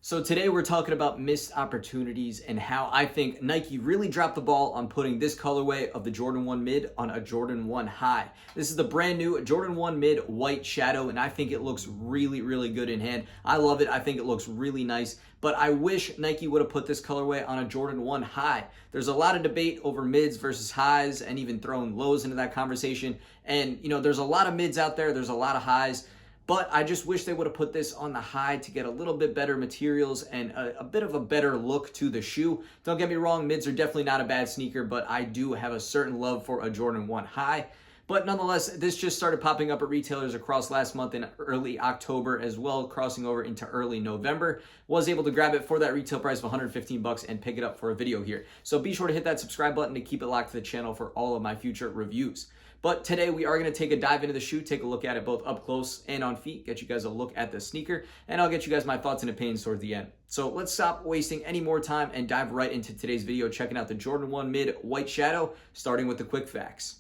So today we're talking about missed opportunities and how I think Nike really dropped the ball on putting this colorway of the Jordan 1 Mid on a Jordan 1 High. This is the brand new Jordan 1 Mid White Shadow, and I think it looks really, really good in hand. I love it. I think it looks really nice, but I wish Nike would have put this colorway on a Jordan 1 High. There's a lot of debate over mids versus highs and even throwing lows into that conversation. And, there's a lot of mids out there. There's a lot of highs. But I just wish they would have put this on the high to get a little bit better materials and a bit of a better look to the shoe. Don't get me wrong, mids are definitely not a bad sneaker, but I do have a certain love for a Jordan 1 High. But nonetheless, this just started popping up at retailers across last month in early October as well, crossing over into early November. Was able to grab it for that retail price of 115 bucks and pick it up for a video here. So be sure to hit that subscribe button to keep it locked to the channel for all of my future reviews. But today we are going to take a dive into the shoe, take a look at it both up close and on feet, get you guys a look at the sneaker, and I'll get you guys my thoughts and opinions towards the end. So let's stop wasting any more time and dive right into today's video, checking out the Jordan 1 Mid White Shadow, starting with the quick facts.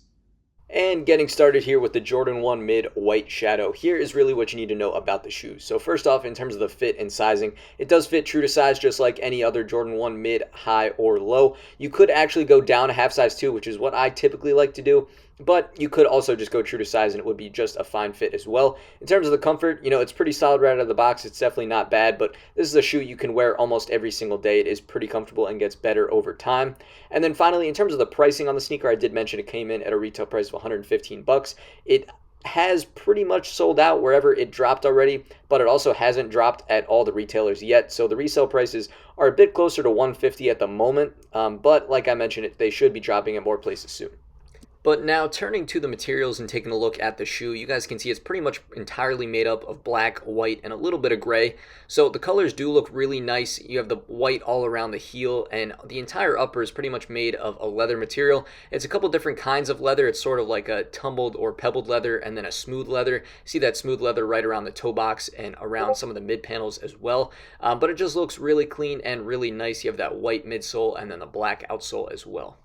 And getting started here with the Jordan 1 Mid White Shadow, here is really what you need to know about the shoes. So first off, in terms of the fit and sizing, it does fit true to size just like any other Jordan 1 Mid, High, or Low. You could actually go down a half size too, which is what I typically like to do, but you could also just go true to size and it would be just a fine fit as well. In terms of the comfort, it's pretty solid right out of the box. It's definitely not bad, but this is a shoe you can wear almost every single day. It is pretty comfortable and gets better over time. And then finally, in terms of the pricing on the sneaker, I did mention it came in at a retail price of 115 bucks. It has pretty much sold out wherever it dropped already, but it also hasn't dropped at all the retailers yet. So the resale prices are a bit closer to 150 at the moment, but like I mentioned, they should be dropping at more places soon. But now turning to the materials and taking a look at the shoe, you guys can see it's pretty much entirely made up of black, white, and a little bit of gray. So the colors do look really nice. You have the white all around the heel, and the entire upper is pretty much made of a leather material. It's a couple different kinds of leather. It's sort of like a tumbled or pebbled leather and then a smooth leather. See that smooth leather right around the toe box and around some of the mid panels as well. But it just looks really clean and really nice. You have that white midsole and then the black outsole as well.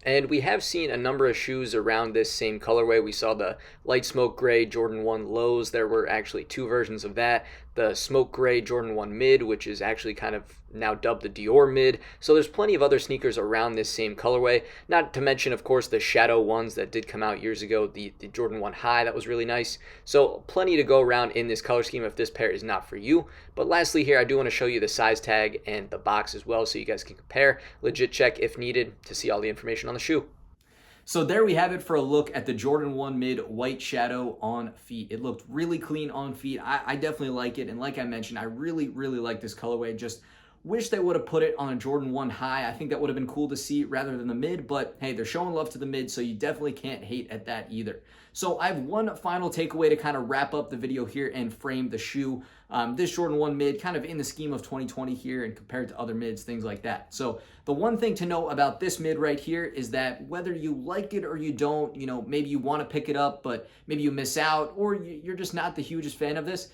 And we have seen a number of shoes around this same colorway. We saw the light smoke gray Jordan 1 Lows. There were actually two versions of that. The smoke gray Jordan 1 Mid, which is actually kind of now dubbed the Dior Mid. So there's plenty of other sneakers around this same colorway. Not to mention, of course, the Shadow ones that did come out years ago. The Jordan 1 High, that was really nice. So plenty to go around in this color scheme if this pair is not for you. But lastly here, I do want to show you the size tag and the box as well so you guys can compare. Legit check if needed to see all the information on the shoe. So there we have it for a look at the Jordan 1 Mid White Shadow on feet. It looked really clean on feet. I definitely like it. And like I mentioned, I really, really like this colorway. Just wish they would have put it on a Jordan 1 High. I think that would have been cool to see rather than the mid, but hey, they're showing love to the mid, so you definitely can't hate at that either. So I have one final takeaway to kind of wrap up the video here and frame the shoe. This Jordan 1 Mid kind of in the scheme of 2020 here and compared to other mids, things like that. So the one thing to know about this mid right here is that whether you like it or you don't, maybe you want to pick it up, but maybe you miss out or you're just not the hugest fan of this,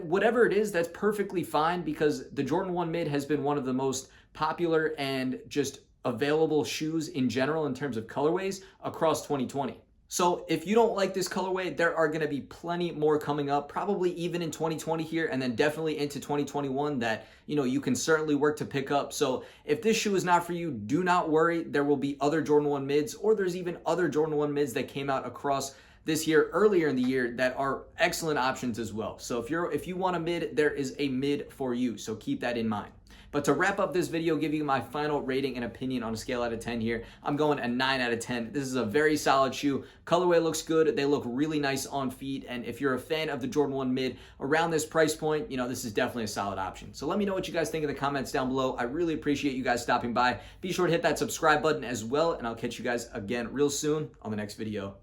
whatever it is, that's perfectly fine because the Jordan 1 Mid has been one of the most popular and just available shoes in general in terms of colorways across 2020. So if you don't like this colorway, there are going to be plenty more coming up, probably even in 2020 here, and then definitely into 2021 that, you can certainly work to pick up. So if this shoe is not for you, do not worry. There will be other Jordan 1 Mids, or there's even other Jordan 1 Mids that came out across this year, earlier in the year, that are excellent options as well. So if you want a mid, there is a mid for you. So keep that in mind. But to wrap up this video, give you my final rating and opinion on a scale out of 10 here, I'm going a 9 out of 10. This is a very solid shoe. Colorway looks good. They look really nice on feet. And if you're a fan of the Jordan 1 Mid around this price point, this is definitely a solid option. So let me know what you guys think in the comments down below. I really appreciate you guys stopping by. Be sure to hit that subscribe button as well, and I'll catch you guys again real soon on the next video.